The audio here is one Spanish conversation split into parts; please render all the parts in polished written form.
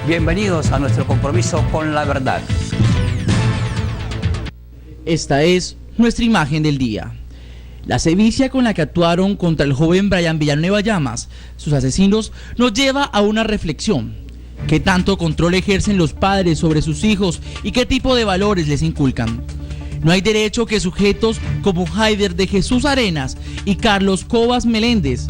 Bienvenidos a nuestro compromiso con la verdad. Esta es nuestra imagen del día. La sevicia con la que actuaron contra el joven Brian Villanueva Llamas, sus asesinos, nos lleva a una reflexión. ¿Qué tanto control ejercen los padres sobre sus hijos y qué tipo de valores les inculcan? No hay derecho que sujetos como Haider de Jesús Arenas y Carlos Cobas Meléndez,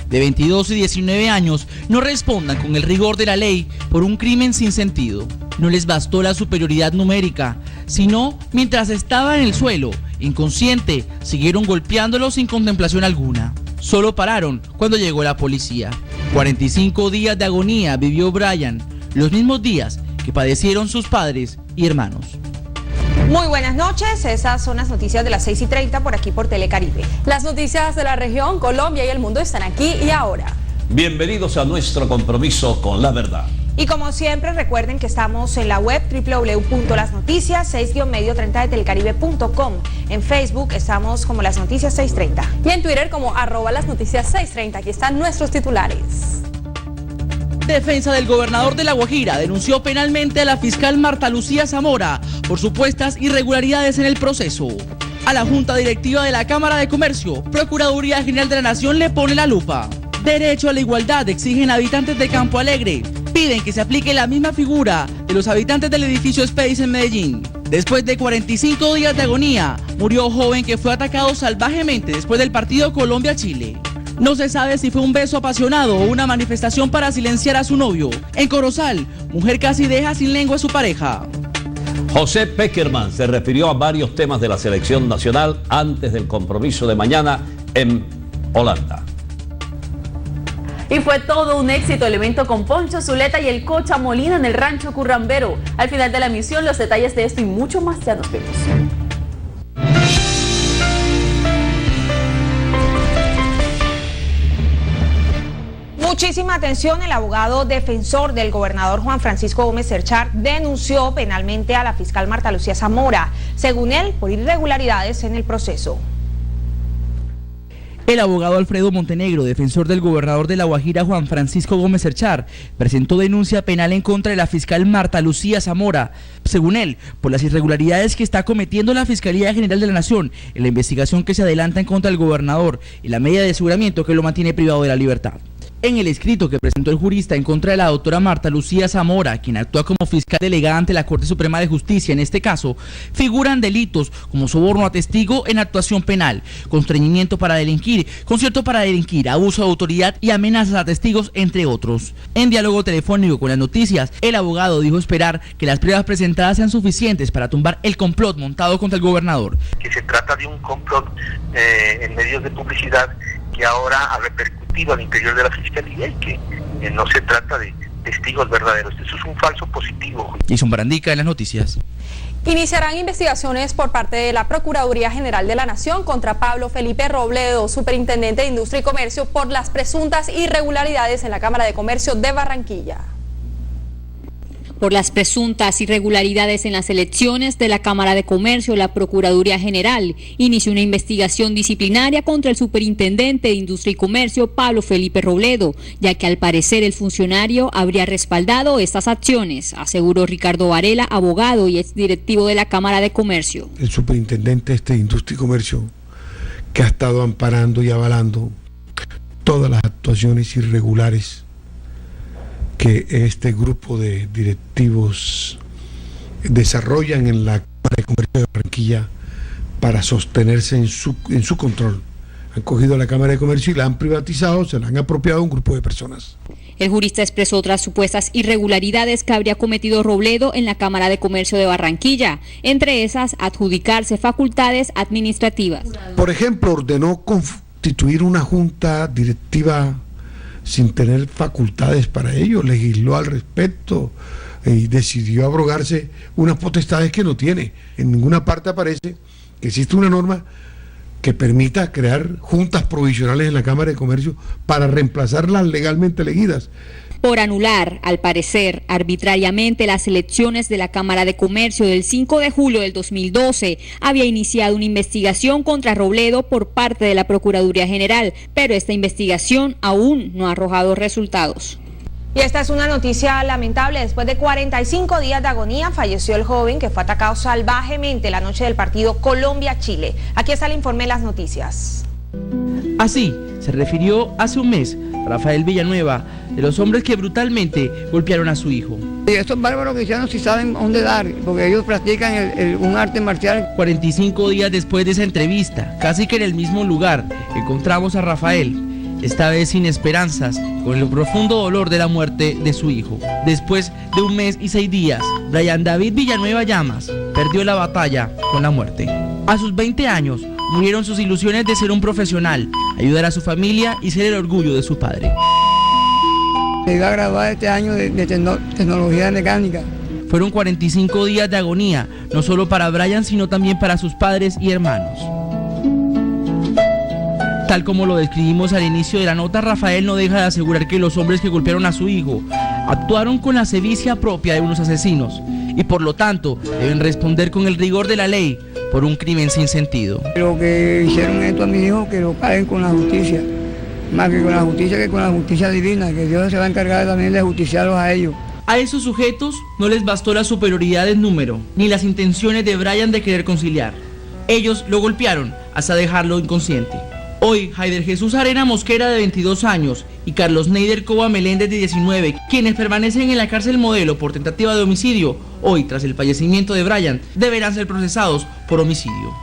de 22 y 19 años, no respondan con el rigor de la ley por un crimen sin sentido. No les bastó la superioridad numérica, sino mientras estaba en el suelo, inconsciente, siguieron golpeándolo sin contemplación alguna. Solo pararon cuando llegó la policía. 45 días de agonía vivió Brian, los mismos días que padecieron sus padres y hermanos. Muy buenas noches, esas son las noticias de las 6:30 por aquí por Telecaribe. Las noticias de la región, Colombia y el mundo están aquí y ahora. Bienvenidos a nuestro compromiso con la verdad. Y como siempre, recuerden que estamos en la web www.lasnoticias 6-medio30 de telecaribe.com. En Facebook estamos como Las Noticias 630. Y en Twitter como @lasnoticias 630. Aquí están nuestros titulares. Defensa del gobernador de La Guajira denunció penalmente a la fiscal Marta Lucía Zamora por supuestas irregularidades en el proceso. A la Junta Directiva de la Cámara de Comercio, Procuraduría General de la Nación le pone la lupa. Derecho a la igualdad exigen habitantes de Campo Alegre. Piden que se aplique la misma figura de los habitantes del edificio Space en Medellín. Después de 45 días de agonía, murió joven que fue atacado salvajemente después del partido Colombia-Chile. No se sabe si fue un beso apasionado o una manifestación para silenciar a su novio. En Corozal, mujer casi deja sin lengua a su pareja. José Peckerman se refirió a varios temas de la selección nacional antes del compromiso de mañana en Holanda. Y fue todo un éxito el evento con Poncho Zuleta y el Cocha Molina en el Rancho Currambero. Al final de la emisión, los detalles de esto y mucho más, ya nos vemos. Muchísima atención, el abogado defensor del gobernador Juan Francisco Gómez Cerchar denunció penalmente a la fiscal Marta Lucía Zamora, según él, por irregularidades en el proceso. El abogado Alfredo Montenegro, defensor del gobernador de La Guajira Juan Francisco Gómez Cerchar, presentó denuncia penal en contra de la fiscal Marta Lucía Zamora, según él, por las irregularidades que está cometiendo la Fiscalía General de la Nación en la investigación que se adelanta en contra del gobernador y la medida de aseguramiento que lo mantiene privado de la libertad. En el escrito que presentó el jurista en contra de la doctora Marta Lucía Zamora, quien actúa como fiscal delegada ante la Corte Suprema de Justicia en este caso, figuran delitos como soborno a testigo en actuación penal, constreñimiento para delinquir, concierto para delinquir, abuso de autoridad y amenazas a testigos, entre otros. En diálogo telefónico con Las Noticias, el abogado dijo esperar que las pruebas presentadas sean suficientes para tumbar el complot montado contra el gobernador. Que se trata de un complot en medios de publicidad que ahora ha repercutido al interior de la Fiscalía y que no se trata de testigos verdaderos. Eso es un falso positivo. Jason Barandica en Las Noticias. Iniciarán investigaciones por parte de la Procuraduría General de la Nación contra Pablo Felipe Robledo, superintendente de Industria y Comercio, por las presuntas irregularidades en la Cámara de Comercio de Barranquilla. Por las presuntas irregularidades en las elecciones de la Cámara de Comercio, la Procuraduría General inició una investigación disciplinaria contra el superintendente de Industria y Comercio, Pablo Felipe Robledo, ya que al parecer el funcionario habría respaldado estas acciones, aseguró Ricardo Varela, abogado y exdirectivo de la Cámara de Comercio. El superintendente de Industria y Comercio, que ha estado amparando y avalando todas las actuaciones irregulares que este grupo de directivos desarrollan en la Cámara de Comercio de Barranquilla para sostenerse en su control. Han cogido a la Cámara de Comercio y la han privatizado, se la han apropiado a un grupo de personas. El jurista expresó otras supuestas irregularidades que habría cometido Robledo en la Cámara de Comercio de Barranquilla, entre esas adjudicarse facultades administrativas. Por ejemplo, ordenó constituir una junta directiva sin tener facultades para ello, legisló al respecto y decidió abrogarse unas potestades que no tiene. En ninguna parte aparece que existe una norma que permita crear juntas provisionales en la Cámara de Comercio para reemplazar las legalmente elegidas. Por anular, al parecer, arbitrariamente las elecciones de la Cámara de Comercio del 5 de julio del 2012, había iniciado una investigación contra Robledo por parte de la Procuraduría General, pero esta investigación aún no ha arrojado resultados. Y esta es una noticia lamentable. Después de 45 días de agonía, falleció el joven que fue atacado salvajemente la noche del partido Colombia-Chile. Aquí está el informe de las noticias. Así se refirió hace un mes Rafael Villanueva de los hombres que brutalmente golpearon a su hijo. Y estos bárbaros cristianos sí saben dónde dar, porque ellos practican un arte marcial. 45 días después de esa entrevista, casi que en el mismo lugar, encontramos a Rafael, esta vez sin esperanzas, con el profundo dolor de la muerte de su hijo. Después de un mes y 6 días, Brian David Villanueva Llamas perdió la batalla con la muerte. A sus 20 años, murieron sus ilusiones de ser un profesional, ayudar a su familia y ser el orgullo de su padre. Se iba a graduar este año de tecnología mecánica. Fueron 45 días de agonía, no solo para Brian, sino también para sus padres y hermanos. Tal como lo describimos al inicio de la nota, Rafael no deja de asegurar que los hombres que golpearon a su hijo actuaron con la sevicia propia de unos asesinos y por lo tanto deben responder con el rigor de la ley por un crimen sin sentido. Lo que hicieron esto a mi hijo, que lo paguen con la justicia, más que con la justicia, que con la justicia divina, que Dios se va a encargar también de justiciarlos a ellos. A esos sujetos no les bastó la superioridad en número, ni las intenciones de Brian de querer conciliar. Ellos lo golpearon hasta dejarlo inconsciente. Hoy, Haider Jesús Arena Mosquera, de 22 años, y Carlos Neider Coba Meléndez, de 19, quienes permanecen en la cárcel modelo por tentativa de homicidio, hoy, tras el fallecimiento de Brian, deberán ser procesados por homicidio.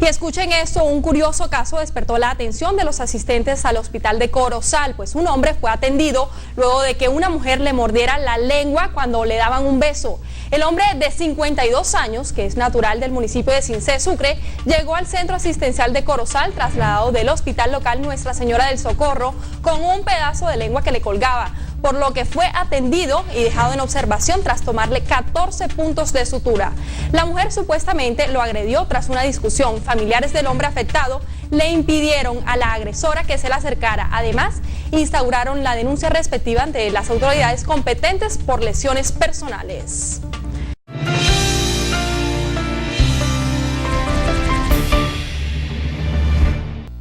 Y escuchen esto, un curioso caso despertó la atención de los asistentes al hospital de Corozal, pues un hombre fue atendido luego de que una mujer le mordiera la lengua cuando le daban un beso. El hombre de 52 años, que es natural del municipio de Cincé, Sucre, llegó al centro asistencial de Corozal, trasladado del hospital local Nuestra Señora del Socorro, con un pedazo de lengua que le colgaba, por lo que fue atendido y dejado en observación tras tomarle 14 puntos de sutura. La mujer supuestamente lo agredió tras una discusión. Familiares del hombre afectado le impidieron a la agresora que se le acercara. Además, instauraron la denuncia respectiva ante las autoridades competentes por lesiones personales.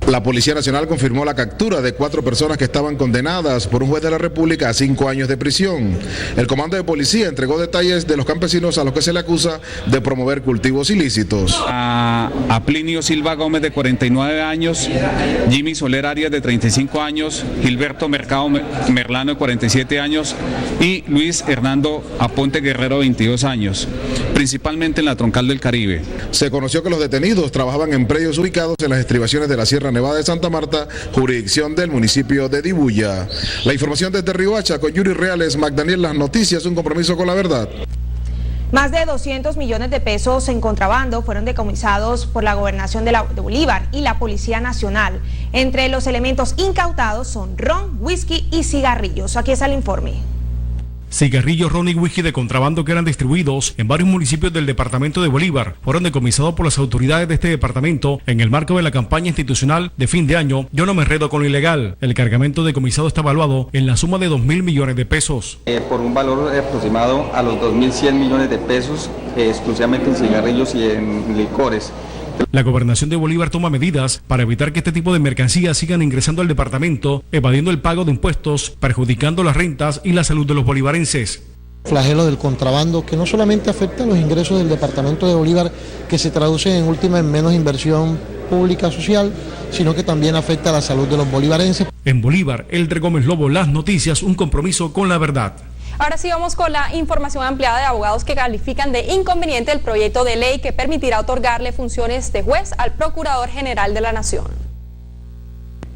La Policía Nacional confirmó la captura de 4 personas que estaban condenadas por un juez de la República a 5 años de prisión. El comando de policía entregó detalles de los campesinos a los que se le acusa de promover cultivos ilícitos. A Plinio Silva Gómez, de 49 años, Jimmy Soler Arias, de 35 años, Gilberto Mercado Merlano, de 47 años y Luis Hernando Aponte Guerrero, 22 años, principalmente en la Troncal del Caribe. Se conoció que los detenidos trabajaban en predios ubicados en las estribaciones de la Sierra Nevada de Santa Marta, jurisdicción del municipio de Dibuya. La información desde Riohacha con Yuri Reales, Magdaniel, Las Noticias, un compromiso con la verdad. Más de 200 millones de pesos en contrabando fueron decomisados por la Gobernación de Bolívar y la Policía Nacional. Entre los elementos incautados son ron, whisky y cigarrillos. Aquí está el informe. Cigarrillos, ron y whisky de contrabando que eran distribuidos en varios municipios del departamento de Bolívar fueron decomisados por las autoridades de este departamento en el marco de la campaña institucional de fin de año Yo no me enredo con lo ilegal. El cargamento decomisado está evaluado en la suma de 2.000 millones de pesos. Por un valor aproximado a los 2.100 millones de pesos, exclusivamente en cigarrillos y en licores. La Gobernación de Bolívar toma medidas para evitar que este tipo de mercancías sigan ingresando al departamento, evadiendo el pago de impuestos, perjudicando las rentas y la salud de los bolivarenses. Flagelo del contrabando que no solamente afecta a los ingresos del departamento de Bolívar, que se traduce en última en menos inversión pública social, sino que también afecta a la salud de los bolivarenses. En Bolívar, Eldre Gómez Lobo, Las Noticias, un compromiso con la verdad. Ahora sí vamos con la información ampliada de abogados que califican de inconveniente el proyecto de ley que permitirá otorgarle funciones de juez al Procurador General de la Nación.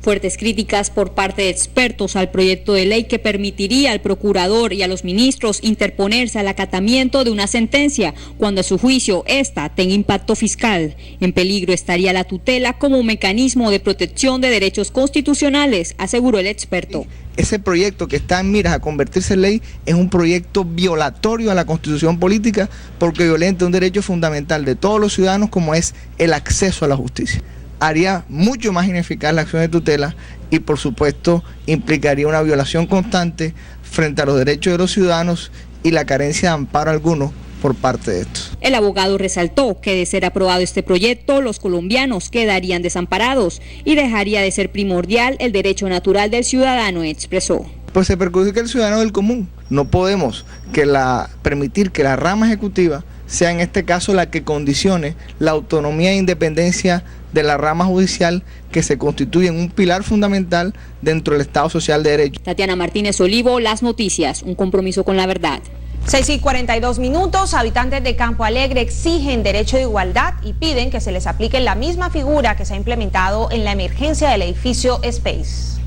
Fuertes críticas por parte de expertos al proyecto de ley que permitiría al procurador y a los ministros interponerse al acatamiento de una sentencia cuando a su juicio esta tenga impacto fiscal. En peligro estaría la tutela como mecanismo de protección de derechos constitucionales, aseguró el experto. Ese proyecto que está en miras a convertirse en ley es un proyecto violatorio a la Constitución política porque violenta un derecho fundamental de todos los ciudadanos como es el acceso a la justicia. Haría mucho más ineficaz la acción de tutela y por supuesto implicaría una violación constante frente a los derechos de los ciudadanos y la carencia de amparo alguno por parte de estos. El abogado resaltó que de ser aprobado este proyecto, los colombianos quedarían desamparados y dejaría de ser primordial el derecho natural del ciudadano, expresó. pues se perjudica al ciudadano del común. No podemos permitir que la rama ejecutiva sea en este caso la que condicione la autonomía e independencia de la rama judicial, que se constituye en un pilar fundamental dentro del Estado Social de Derecho. Tatiana Martínez Olivo, Las Noticias, un compromiso con la verdad. 6:42, habitantes de Campo Alegre exigen derecho de igualdad y piden que se les aplique la misma figura que se ha implementado en la emergencia del edificio Space.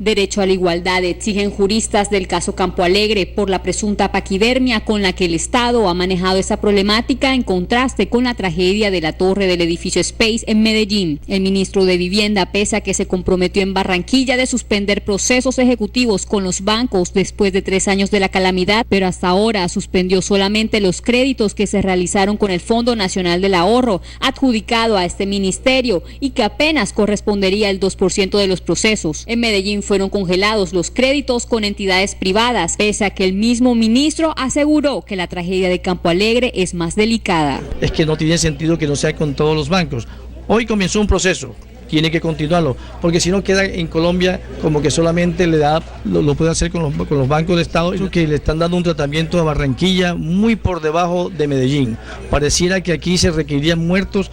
Derecho a la igualdad exigen juristas del caso Campo Alegre por la presunta paquidermia con la que el Estado ha manejado esa problemática en contraste con la tragedia de la torre del edificio Space en Medellín. El ministro de Vivienda, pese a que se comprometió en Barranquilla de suspender procesos ejecutivos con los bancos después de 3 años de la calamidad, pero hasta ahora suspendió solamente los créditos que se realizaron con el Fondo Nacional del Ahorro, adjudicado a este ministerio y que apenas correspondería el 2% de los procesos. En Medellín fueron congelados los créditos con entidades privadas, pese a que el mismo ministro aseguró que la tragedia de Campo Alegre es más delicada. Es que no tiene sentido que no sea con todos los bancos. Hoy comenzó un proceso, tiene que continuarlo, porque si no queda en Colombia como que solamente lo puede hacer con los bancos de Estado, que le están dando un tratamiento a Barranquilla muy por debajo de Medellín. Pareciera que aquí se requerirían muertos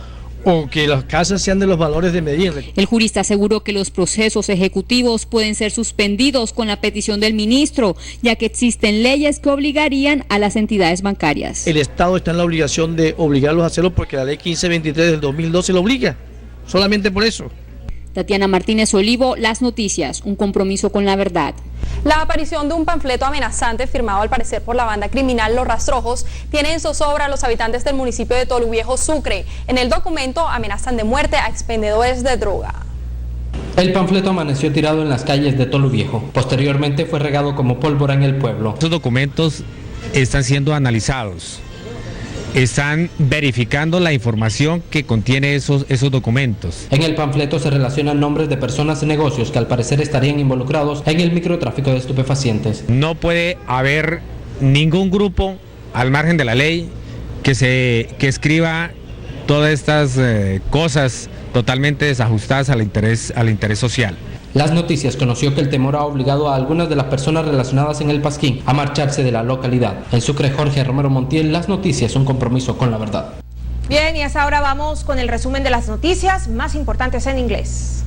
o que las casas sean de los valores de Medellín. El jurista aseguró que los procesos ejecutivos pueden ser suspendidos con la petición del ministro, ya que existen leyes que obligarían a las entidades bancarias. El Estado está en la obligación de obligarlos a hacerlo porque la ley 1523 del 2012 lo obliga, solamente por eso. Tatiana Martínez Olivo, Las Noticias, un compromiso con la verdad. La aparición de un panfleto amenazante firmado al parecer por la banda criminal Los Rastrojos tiene en zozobra a los habitantes del municipio de Toluviejo, Sucre. En el documento amenazan de muerte a expendedores de droga. El panfleto amaneció tirado en las calles de Toluviejo. Posteriormente fue regado como pólvora en el pueblo. Estos documentos están siendo analizados. Están verificando la información que contiene esos documentos. En el panfleto se relacionan nombres de personas y negocios que al parecer estarían involucrados en el microtráfico de estupefacientes. No puede haber ningún grupo al margen de la ley que escriba todas estas cosas totalmente desajustadas al interés social. Las Noticias conoció que el temor ha obligado a algunas de las personas relacionadas en el Pasquín a marcharse de la localidad. En Sucre, Jorge Romero Montiel, Las Noticias, un compromiso con la verdad. Bien, y hasta ahora vamos con el resumen de las noticias más importantes en inglés.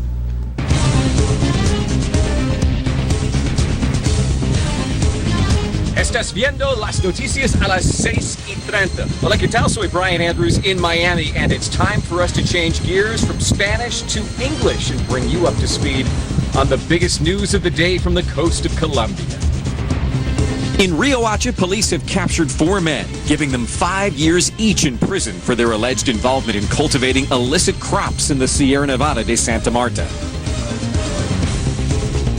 Estás viendo las noticias a las 6:30. Hola, ¿qué tal? Soy Brian Andrews in Miami, and it's time for us to change gears from Spanish to English and bring you up to speed on the biggest news of the day from the coast of Colombia. In Riohacha, police have captured 4 men, giving them 5 years each in prison for their alleged involvement in cultivating illicit crops in the Sierra Nevada de Santa Marta.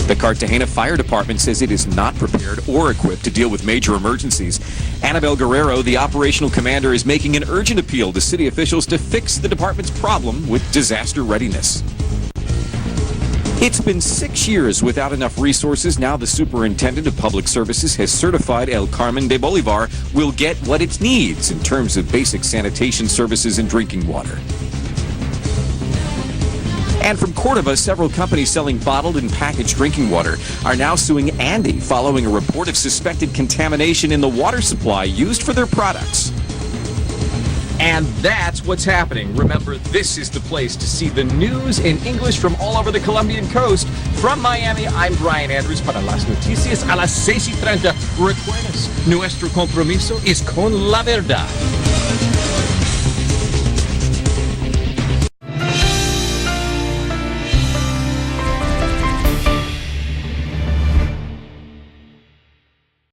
The Cartagena Fire Department says it is not prepared or equipped to deal with major emergencies. Annabelle Guerrero, the operational commander, is making an urgent appeal to city officials to fix the department's problem with disaster readiness. It's been 6 years without enough resources. Now the Superintendent of Public Services has certified El Carmen de Bolivar will get what it needs in terms of basic sanitation services and drinking water. And from Córdoba, several companies selling bottled and packaged drinking water are now suing Andy following a report of suspected contamination in the water supply used for their products. And that's what's happening. Remember, this is the place to see the news in English from all over the Colombian coast. From Miami, I'm Brian Andrews para Las Noticias a las 6:30. Recuerdas, nuestro compromiso es con la verdad.